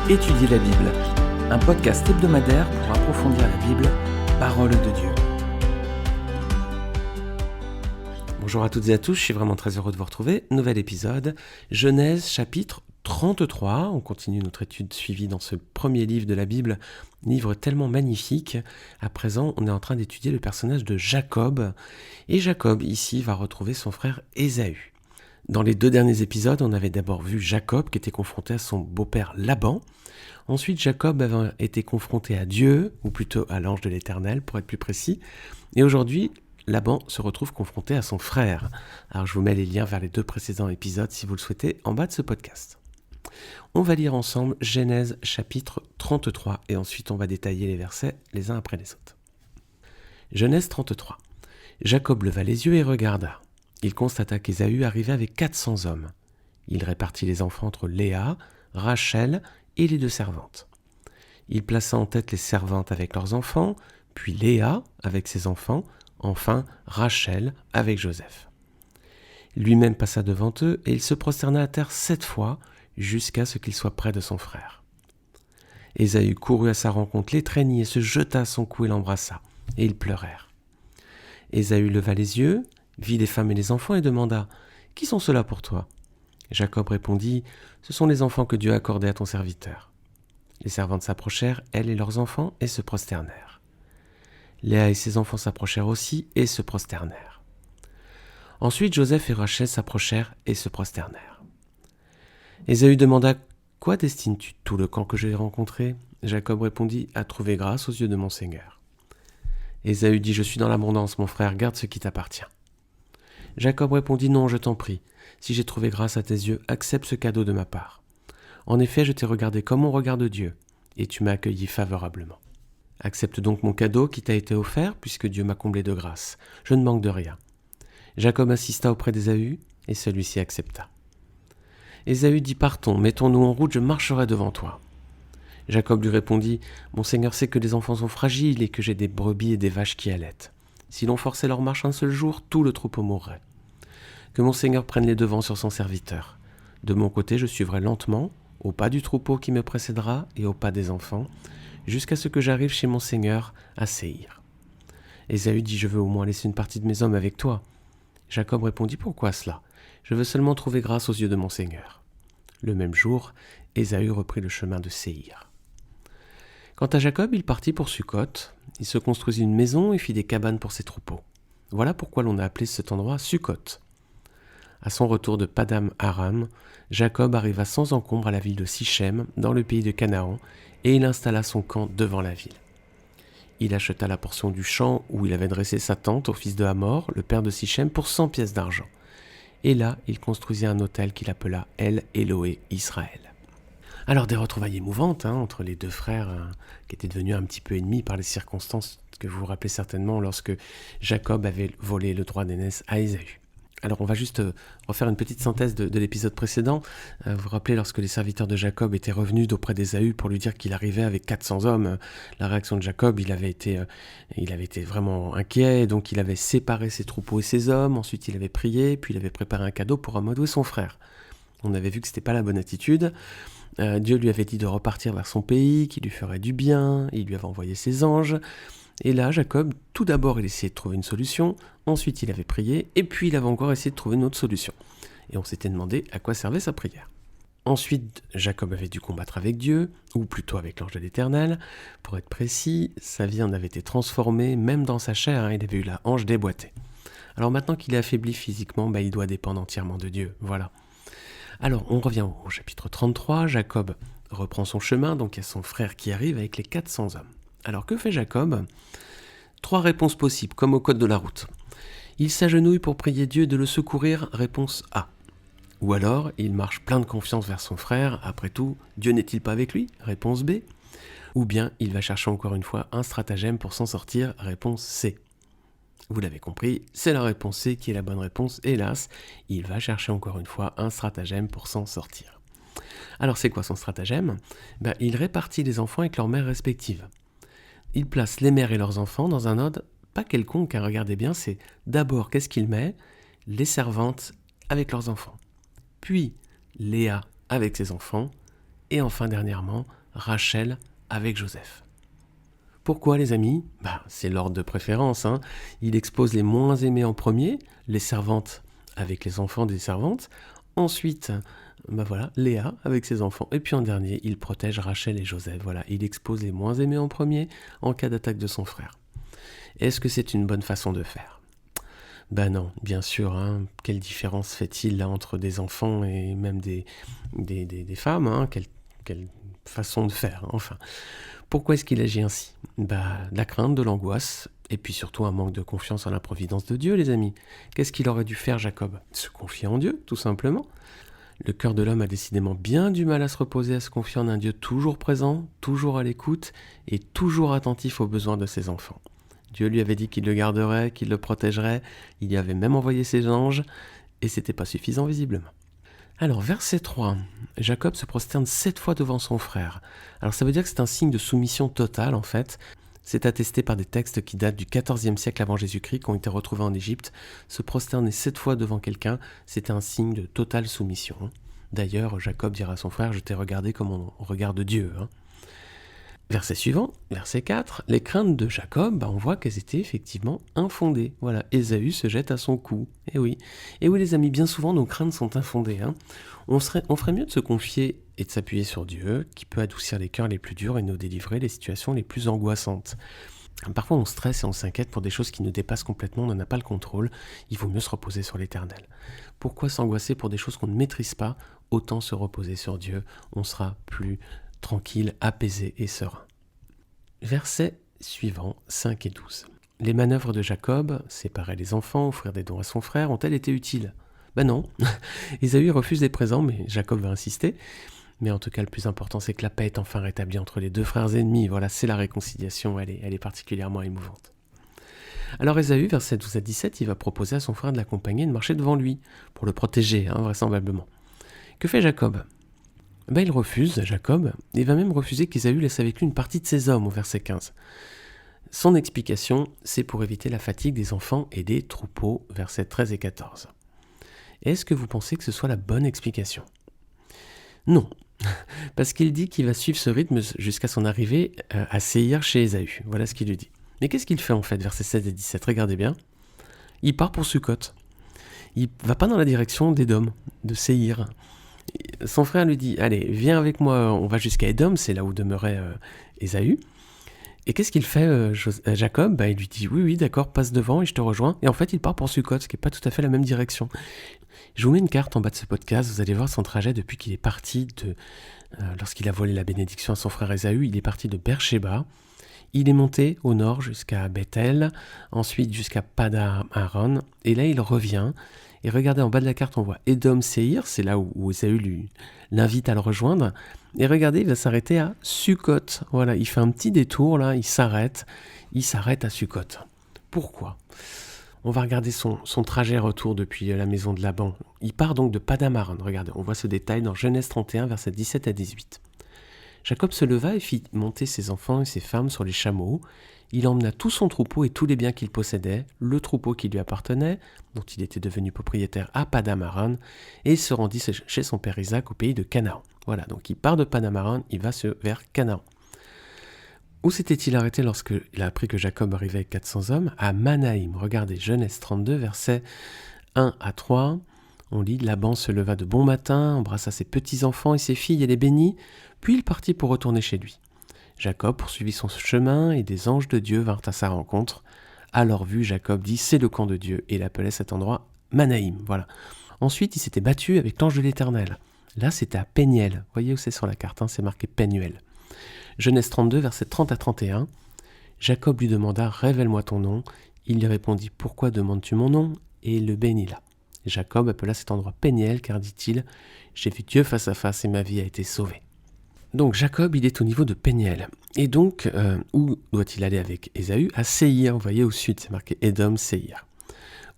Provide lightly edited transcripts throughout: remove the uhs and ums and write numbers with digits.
Étudier la Bible, un podcast hebdomadaire pour approfondir la Bible, parole de Dieu. Bonjour à toutes et à tous, je suis vraiment très heureux de vous retrouver. Nouvel épisode, Genèse chapitre 33. On continue notre étude suivie dans ce premier livre de la Bible, livre tellement magnifique. À présent, on est en train d'étudier le personnage de Jacob. Et Jacob, ici, va retrouver son frère Ésaü. Dans les 2 derniers épisodes, on avait d'abord vu Jacob qui était confronté à son beau-père Laban. Ensuite, Jacob avait été confronté à Dieu, ou plutôt à l'ange de l'Éternel, pour être plus précis. Et aujourd'hui, Laban se retrouve confronté à son frère. Alors, je vous mets les liens vers les 2 précédents épisodes, si vous le souhaitez, en bas de ce podcast. On va lire ensemble Genèse chapitre 33, et ensuite on va détailler les versets les uns après les autres. Genèse 33. Jacob leva les yeux et regarda. Il constata qu'Ésaü arrivait avec 400 hommes. Il répartit les enfants entre Léa, Rachel et les 2 servantes. Il plaça en tête les servantes avec leurs enfants, puis Léa avec ses enfants, enfin Rachel avec Joseph. Lui-même passa devant eux et il se prosterna à terre 7 fois jusqu'à ce qu'il soit près de son frère. Ésaü courut à sa rencontre, l'étreignit et se jeta à son cou et l'embrassa, et ils pleurèrent. Ésaü leva les yeux, vit les femmes et les enfants et demanda « Qui sont ceux-là pour toi ?» Jacob répondit « Ce sont les enfants que Dieu a accordés à ton serviteur. » Les servantes s'approchèrent, elles et leurs enfants, et se prosternèrent. Léa et ses enfants s'approchèrent aussi et se prosternèrent. Ensuite Joseph et Rachel s'approchèrent et se prosternèrent. Ésaü demanda « Quoi destines-tu tout le camp que j'ai rencontré ?» Jacob répondit « À trouver grâce aux yeux de mon Seigneur. » Ésaü dit « Je suis dans l'abondance, mon frère, garde ce qui t'appartient. » Jacob répondit « Non, je t'en prie, si j'ai trouvé grâce à tes yeux, accepte ce cadeau de ma part. En effet, je t'ai regardé comme on regarde Dieu, et tu m'as accueilli favorablement. Accepte donc mon cadeau qui t'a été offert, puisque Dieu m'a comblé de grâce. Je ne manque de rien. » Jacob insista auprès d'Ésaü, et celui-ci accepta. Ésaü dit « Partons, mettons-nous en route, je marcherai devant toi. » Jacob lui répondit « Mon Seigneur sait que les enfants sont fragiles et que j'ai des brebis et des vaches qui allaitent. Si l'on forçait leur marche un seul jour, tout le troupeau mourrait. Que mon Seigneur prenne les devants sur son serviteur. De mon côté, je suivrai lentement, au pas du troupeau qui me précédera et au pas des enfants, jusqu'à ce que j'arrive chez mon Seigneur à Séhir. » Ésaü dit « Je veux au moins laisser une partie de mes hommes avec toi. » Jacob répondit « Pourquoi cela ? Je veux seulement trouver grâce aux yeux de mon Seigneur. » Le même jour, Ésaü reprit le chemin de Séhir. Quant à Jacob, il partit pour Sukkot. Il se construisit une maison et fit des cabanes pour ses troupeaux. Voilà pourquoi l'on a appelé cet endroit Sukkot. À son retour de Padam Aram, Jacob arriva sans encombre à la ville de Sichem, dans le pays de Canaan, et il installa son camp devant la ville. Il acheta la portion du champ où il avait dressé sa tente au fils de Hamor, le père de Sichem, pour 100 pièces d'argent. Et là, il construisit un autel qu'il appela El Eloé Israël. Alors des retrouvailles émouvantes entre les 2 frères qui étaient devenus un petit peu ennemis par les circonstances que vous vous rappelez certainement lorsque Jacob avait volé le droit d'aînesse à Ésaü. Alors on va juste refaire une petite synthèse de l'épisode précédent. Vous vous rappelez lorsque les serviteurs de Jacob étaient revenus d'auprès d'Ésaü pour lui dire qu'il arrivait avec 400 hommes. La réaction de Jacob, il avait été vraiment inquiet, donc il avait séparé ses troupeaux et ses hommes, ensuite il avait prié, puis il avait préparé un cadeau pour amadouer son frère. On avait vu que c'était pas la bonne attitude. Dieu lui avait dit de repartir vers son pays, qu'il lui ferait du bien, il lui avait envoyé ses anges. Et là, Jacob, tout d'abord, il essayait de trouver une solution, ensuite il avait prié, et puis il avait encore essayé de trouver une autre solution. Et on s'était demandé à quoi servait sa prière. Ensuite, Jacob avait dû combattre avec Dieu, ou plutôt avec l'ange de l'Éternel. Pour être précis, sa vie en avait été transformée, même dans sa chair, il avait eu la hanche déboîtée. Alors maintenant qu'il est affaibli physiquement, il doit dépendre entièrement de Dieu, voilà. Alors, on revient au chapitre 33, Jacob reprend son chemin, donc il y a son frère qui arrive avec les 400 hommes. Alors, que fait Jacob ? 3 réponses possibles, comme au code de la route. Il s'agenouille pour prier Dieu de le secourir, réponse A. Ou alors, il marche plein de confiance vers son frère, après tout, Dieu n'est-il pas avec lui ? Réponse B. Ou bien, il va chercher encore une fois un stratagème pour s'en sortir, réponse C. Vous l'avez compris, c'est la réponse C qui est la bonne réponse, hélas, il va chercher encore une fois un stratagème pour s'en sortir. Alors c'est quoi son stratagème ? Il répartit les enfants avec leurs mères respectives. Il place les mères et leurs enfants dans un ordre pas quelconque, regardez bien, c'est d'abord, qu'est-ce qu'il met ? Les servantes avec leurs enfants. Puis Léa avec ses enfants, et enfin dernièrement Rachel avec Joseph. Pourquoi les amis ? C'est l'ordre de préférence. Il expose les moins aimés en premier, les servantes avec les enfants des servantes. Ensuite, Léa avec ses enfants. Et puis en dernier, il protège Rachel et Joseph. Voilà, il expose les moins aimés en premier en cas d'attaque de son frère. Est-ce que c'est une bonne façon de faire ? Non, bien sûr. Quelle différence fait-il là entre des enfants et même des femmes ? Quelle façon de faire, enfin. Pourquoi est-ce qu'il agit ainsi ? De la crainte, de l'angoisse, et puis surtout un manque de confiance en la providence de Dieu, les amis. Qu'est-ce qu'il aurait dû faire, Jacob ? Se confier en Dieu, tout simplement. Le cœur de l'homme a décidément bien du mal à se reposer, à se confier en un Dieu toujours présent, toujours à l'écoute, et toujours attentif aux besoins de ses enfants. Dieu lui avait dit qu'il le garderait, qu'il le protégerait, il y avait même envoyé ses anges, et c'était pas suffisant visiblement. Alors, verset 3, Jacob se prosterne 7 fois devant son frère. Alors ça veut dire que c'est un signe de soumission totale en fait. C'est attesté par des textes qui datent du XIVe siècle avant Jésus-Christ, qui ont été retrouvés en Égypte. Se prosterner 7 fois devant quelqu'un, c'était un signe de totale soumission. D'ailleurs, Jacob dira à son frère, je t'ai regardé comme on regarde Dieu. Verset suivant, verset 4, les craintes de Jacob, on voit qu'elles étaient effectivement infondées. Voilà, Ésaü se jette à son cou. Et oui les amis, bien souvent nos craintes sont infondées. On ferait mieux de se confier et de s'appuyer sur Dieu, qui peut adoucir les cœurs les plus durs et nous délivrer des situations les plus angoissantes. Parfois on stresse et on s'inquiète pour des choses qui nous dépassent complètement, on n'en a pas le contrôle, il vaut mieux se reposer sur l'Éternel. Pourquoi s'angoisser pour des choses qu'on ne maîtrise pas ? Autant se reposer sur Dieu, on sera plus tranquille, apaisé et serein. Versets suivants, 5 et 12. Les manœuvres de Jacob, séparer les enfants, offrir des dons à son frère, ont-elles été utiles ? Non. Ésaü refuse des présents, mais Jacob va insister. Mais en tout cas, le plus important, c'est que la paix est enfin rétablie entre les deux frères ennemis. Voilà, c'est la réconciliation, elle est particulièrement émouvante. Alors Ésaü, versets 12 à 17, il va proposer à son frère de l'accompagner et de marcher devant lui, pour le protéger, vraisemblablement. Que fait Jacob ? Il refuse, Jacob, et va même refuser qu'Ésaü laisse avec lui une partie de ses hommes, au verset 15. Son explication, c'est pour éviter la fatigue des enfants et des troupeaux, versets 13 et 14. Est-ce que vous pensez que ce soit la bonne explication ? Non, parce qu'il dit qu'il va suivre ce rythme jusqu'à son arrivée à Séhir chez Ésaü. Voilà ce qu'il lui dit. Mais qu'est-ce qu'il fait en fait, versets 16 et 17 ? Regardez bien. Il part pour Sukkot. Il va pas dans la direction d'Édom, de Séhir. Son frère lui dit, allez, viens avec moi, on va jusqu'à Édom, c'est là où demeurait Ésaü. Et qu'est-ce qu'il fait, Jacob ? Il lui dit, oui, d'accord, passe devant et je te rejoins. Et en fait, il part pour Sukkot, ce qui n'est pas tout à fait la même direction. Je vous mets une carte en bas de ce podcast, vous allez voir son trajet depuis qu'il est parti lorsqu'il a volé la bénédiction à son frère Ésaü, il est parti de Beersheba. Il est monté au nord jusqu'à Bethel, ensuite jusqu'à Pada-Aron, et là il revient. Et regardez, en bas de la carte, on voit Édom Séhir, c'est là où Ésaü l'invite à le rejoindre. Et regardez, il va s'arrêter à Sukkot. Voilà, il fait un petit détour, là, il s'arrête à Sukkot. Pourquoi ? On va regarder son trajet retour depuis la maison de Laban. Il part donc de Pada-Aron. Regardez, on voit ce détail dans Genèse 31, versets 17 à 18. Jacob se leva et fit monter ses enfants et ses femmes sur les chameaux. Il emmena tout son troupeau et tous les biens qu'il possédait, le troupeau qui lui appartenait, dont il était devenu propriétaire à Pada-Aron, et il se rendit chez son père Isaac au pays de Canaan. Voilà, donc il part de Pada-Aron, il va vers Canaan. Où s'était-il arrêté lorsqu'il a appris que Jacob arrivait avec 400 hommes ? À Manaïm. Regardez, Genèse 32, versets 1 à 3. On lit, Laban se leva de bon matin, embrassa ses petits-enfants et ses filles et les bénit, puis il partit pour retourner chez lui. Jacob poursuivit son chemin et des anges de Dieu vinrent à sa rencontre. À leur vue, Jacob dit, c'est le camp de Dieu, et il appelait cet endroit Manaïm. Voilà. Ensuite, il s'était battu avec l'ange de l'Éternel. Là, c'était à Péniel. Vous voyez où c'est sur la carte, c'est marqué Pénuel. Genèse 32, versets 30 à 31. Jacob lui demanda, révèle-moi ton nom. Il lui répondit, pourquoi demandes-tu mon nom ? Et il le bénit là. Jacob appela cet endroit Péniel, car dit-il, j'ai vu Dieu face à face et ma vie a été sauvée. Donc Jacob, il est au niveau de Péniel. Et donc, où doit-il aller avec Ésaü ? À Séhir, vous voyez au sud, c'est marqué Édom, Séhir.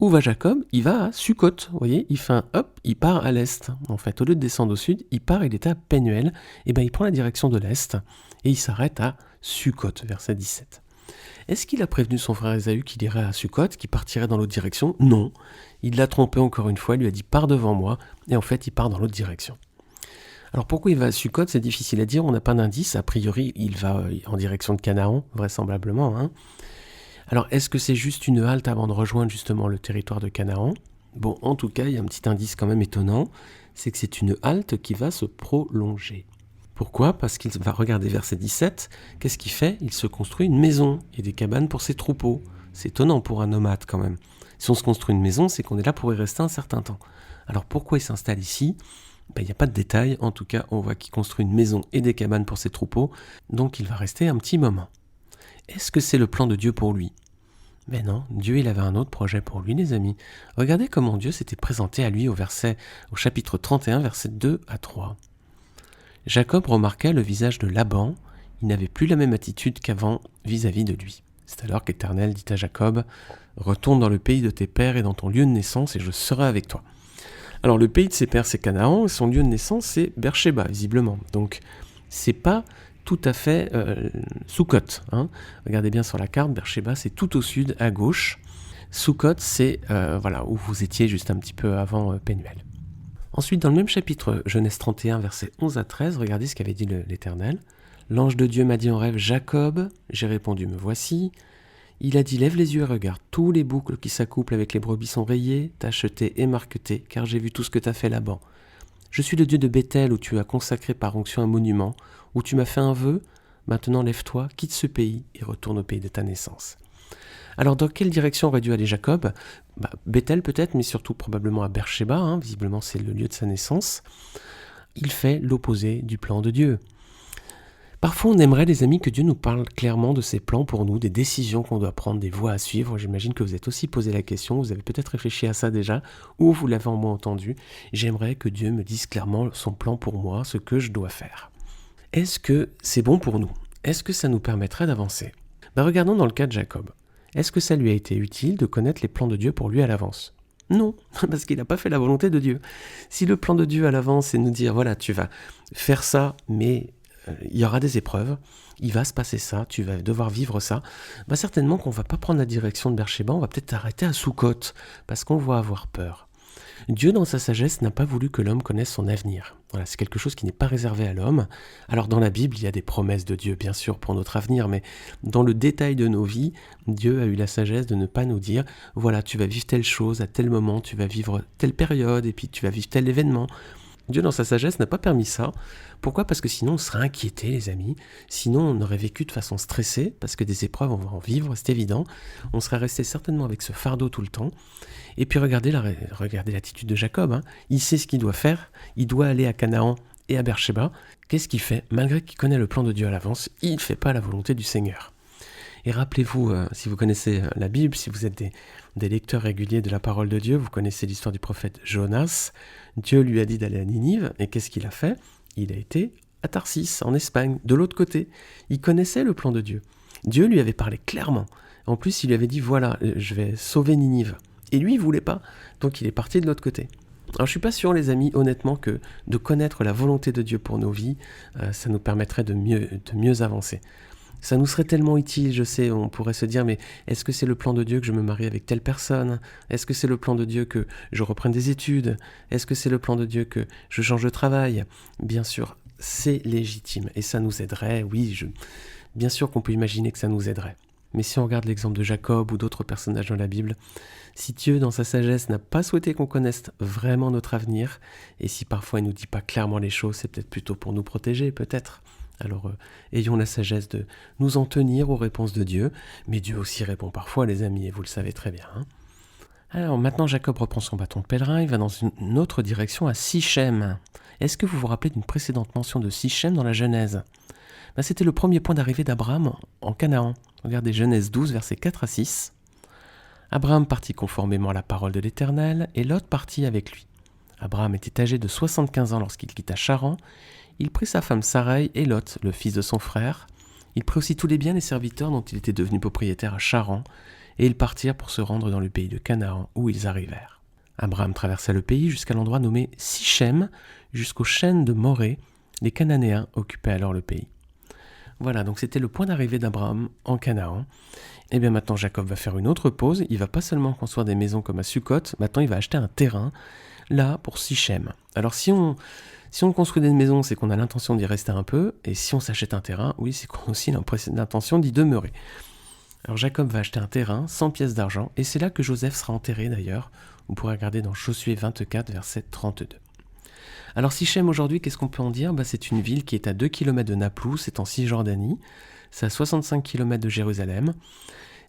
Où va Jacob ? Il va à Sukkot, vous voyez, il fait un hop, il part à l'est. En fait, au lieu de descendre au sud, il est à Pénuel, et il prend la direction de l'est, et il s'arrête à Sukkot, verset 17. Est-ce qu'il a prévenu son frère Ésaü qu'il irait à Sukkot, qu'il partirait dans l'autre direction ? Non. Il l'a trompé encore une fois, il lui a dit « pars devant moi », et en fait, il part dans l'autre direction. Alors pourquoi il va à Sukkot, c'est difficile à dire, on n'a pas d'indice. A priori, il va en direction de Canaan, vraisemblablement. Alors est-ce que c'est juste une halte avant de rejoindre justement le territoire de Canaan ? Bon, en tout cas, il y a un petit indice quand même étonnant, c'est que c'est une halte qui va se prolonger. Pourquoi ? Parce qu'il va regarder verset 17, qu'est-ce qu'il fait ? Il se construit une maison et des cabanes pour ses troupeaux. C'est étonnant pour un nomade quand même. Si on se construit une maison, c'est qu'on est là pour y rester un certain temps. Alors pourquoi il s'installe ici ? Il n'y a pas de détails, en tout cas on voit qu'il construit une maison et des cabanes pour ses troupeaux, donc il va rester un petit moment. Est-ce que c'est le plan de Dieu pour lui ? Mais non, Dieu il avait un autre projet pour lui les amis. Regardez comment Dieu s'était présenté à lui au chapitre 31, versets 2 à 3. Jacob remarqua le visage de Laban, il n'avait plus la même attitude qu'avant vis-à-vis de lui. C'est alors qu'Éternel dit à Jacob, « Retourne dans le pays de tes pères et dans ton lieu de naissance et je serai avec toi. » Alors le pays de ses pères c'est Canaan, et son lieu de naissance c'est Beersheba visiblement. Donc c'est pas tout à fait Sukkot. Regardez bien sur la carte, Beersheba c'est tout au sud à gauche. Sukkot c'est où vous étiez juste un petit peu avant Pénuel. Ensuite dans le même chapitre, Genèse 31 versets 11 à 13, regardez ce qu'avait dit l'Éternel. L'ange de Dieu m'a dit en rêve, Jacob, j'ai répondu, me voici. Il a dit, lève les yeux et regarde, tous les boucles qui s'accouplent avec les brebis sont rayées, tachetées et marquetées, car j'ai vu tout ce que t'as fait là-bas. Je suis le Dieu de Béthel, où tu as consacré par onction un monument, où tu m'as fait un vœu. Maintenant lève-toi, quitte ce pays et retourne au pays de ta naissance. Alors dans quelle direction aurait dû aller Jacob ? Béthel peut-être, mais surtout probablement à Beersheba, visiblement c'est le lieu de sa naissance. Il fait l'opposé du plan de Dieu. Parfois, on aimerait, les amis, que Dieu nous parle clairement de ses plans pour nous, des décisions qu'on doit prendre, des voies à suivre. J'imagine que vous êtes aussi posé la question, vous avez peut-être réfléchi à ça déjà, ou vous l'avez en moi entendu. J'aimerais que Dieu me dise clairement son plan pour moi, ce que je dois faire. Est-ce que c'est bon pour nous ? Est-ce que ça nous permettrait d'avancer ? Regardons dans le cas de Jacob. Est-ce que ça lui a été utile de connaître les plans de Dieu pour lui à l'avance ? Non, parce qu'il n'a pas fait la volonté de Dieu. Si le plan de Dieu à l'avance, c'est nous dire, voilà, tu vas faire ça, mais il y aura des épreuves, il va se passer ça, tu vas devoir vivre ça, certainement qu'on ne va pas prendre la direction de Beersheba, on va peut-être arrêter à Sukkot, parce qu'on va avoir peur. Dieu, dans sa sagesse, n'a pas voulu que l'homme connaisse son avenir. Voilà, c'est quelque chose qui n'est pas réservé à l'homme. Alors dans la Bible, il y a des promesses de Dieu, bien sûr, pour notre avenir, mais dans le détail de nos vies, Dieu a eu la sagesse de ne pas nous dire « Voilà, tu vas vivre telle chose à tel moment, tu vas vivre telle période, et puis tu vas vivre tel événement ». Dieu, dans sa sagesse, n'a pas permis ça. Pourquoi ? Parce que sinon, on serait inquiété, les amis. Sinon, on aurait vécu de façon stressée, parce que des épreuves, on va en vivre, c'est évident. On serait resté certainement avec ce fardeau tout le temps. Et puis, regardez l'attitude de Jacob. Il sait ce qu'il doit faire. Il doit aller à Canaan et à Beersheba. Qu'est-ce qu'il fait ? Malgré qu'il connaît le plan de Dieu à l'avance, il ne fait pas la volonté du Seigneur. Et rappelez-vous, si vous connaissez la Bible, si vous êtes des lecteurs réguliers de la parole de Dieu, vous connaissez l'histoire du prophète Jonas. Dieu lui a dit d'aller à Ninive, et qu'est-ce qu'il a fait ? Il a été à Tarsis, en Espagne, de l'autre côté. Il connaissait le plan de Dieu. Dieu lui avait parlé clairement. En plus, il lui avait dit, voilà, je vais sauver Ninive. Et lui, il ne voulait pas, donc il est parti de l'autre côté. Alors je ne suis pas sûr, les amis, honnêtement, que de connaître la volonté de Dieu pour nos vies, ça nous permettrait de mieux avancer. Ça nous serait tellement utile, je sais, on pourrait se dire, mais est-ce que c'est le plan de Dieu que je me marie avec telle personne ? Est-ce que c'est le plan de Dieu que je reprenne des études ? Est-ce que c'est le plan de Dieu que je change de travail ? Bien sûr, c'est légitime et ça nous aiderait, oui, bien sûr qu'on peut imaginer que ça nous aiderait. Mais si on regarde l'exemple de Jacob ou d'autres personnages dans la Bible, si Dieu, dans sa sagesse, n'a pas souhaité qu'on connaisse vraiment notre avenir, et si parfois il ne nous dit pas clairement les choses, c'est peut-être plutôt pour nous protéger, peut-être. Alors, ayons la sagesse de nous en tenir aux réponses de Dieu, mais Dieu aussi répond parfois, les amis, et vous le savez très bien. Alors maintenant, Jacob reprend son bâton de pèlerin, il va dans une autre direction, à Sichem. Est-ce que vous vous rappelez d'une précédente mention de Sichem dans la Genèse ? C'était le premier point d'arrivée d'Abraham en Canaan. Regardez Genèse 12, versets 4 à 6. Abraham partit conformément à la parole de l'Éternel, et Lot partit avec lui. Abraham était âgé de 75 ans lorsqu'il quitta Charan. Il prit sa femme Sarai et Lot, le fils de son frère. Il prit aussi tous les biens des serviteurs dont il était devenu propriétaire à Charan, et ils partirent pour se rendre dans le pays de Canaan, où ils arrivèrent. Abraham traversa le pays jusqu'à l'endroit nommé Sichem, jusqu'aux chênes de Morée. Les Cananéens occupaient alors le pays. Voilà, donc c'était le point d'arrivée d'Abraham en Canaan. Et bien maintenant, Jacob va faire une autre pause. Il va pas seulement construire des maisons comme à Sukkot, maintenant il va acheter un terrain, là, pour Sichem. Alors si Si on construit des maisons, c'est qu'on a l'intention d'y rester un peu, et si on s'achète un terrain, oui, c'est qu'on a aussi l'intention d'y demeurer. Alors Jacob va acheter un terrain, 100 pièces d'argent, et c'est là que Joseph sera enterré d'ailleurs. Vous pourrez regarder dans Josué 24, verset 32. Alors Sichem aujourd'hui, qu'est-ce qu'on peut en dire ? C'est une ville qui est à 2 km de Naplouse, c'est en Cisjordanie, c'est à 65 km de Jérusalem.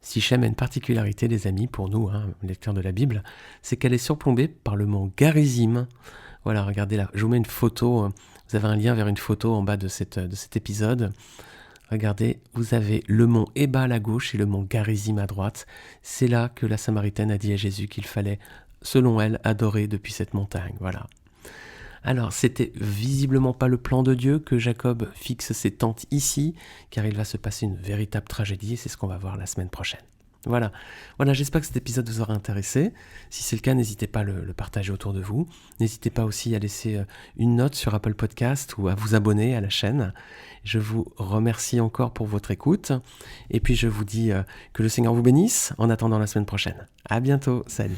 Sichem a une particularité, les amis, pour nous, lecteurs de la Bible, c'est qu'elle est surplombée par le mont Garizim. Voilà, regardez là, je vous mets une photo, vous avez un lien vers une photo en bas de cet épisode. Regardez, vous avez le mont Ebal à gauche et le mont Garizim à droite. C'est là que la Samaritaine a dit à Jésus qu'il fallait, selon elle, adorer depuis cette montagne. Voilà. Alors, c'était visiblement pas le plan de Dieu que Jacob fixe ses tentes ici, car il va se passer une véritable tragédie, et c'est ce qu'on va voir la semaine prochaine. Voilà, j'espère que cet épisode vous aura intéressé. Si c'est le cas, n'hésitez pas à le partager autour de vous. N'hésitez pas aussi à laisser une note sur Apple Podcast ou à vous abonner à la chaîne. Je vous remercie encore pour votre écoute. Et puis je vous dis que le Seigneur vous bénisse en attendant la semaine prochaine. À bientôt, salut.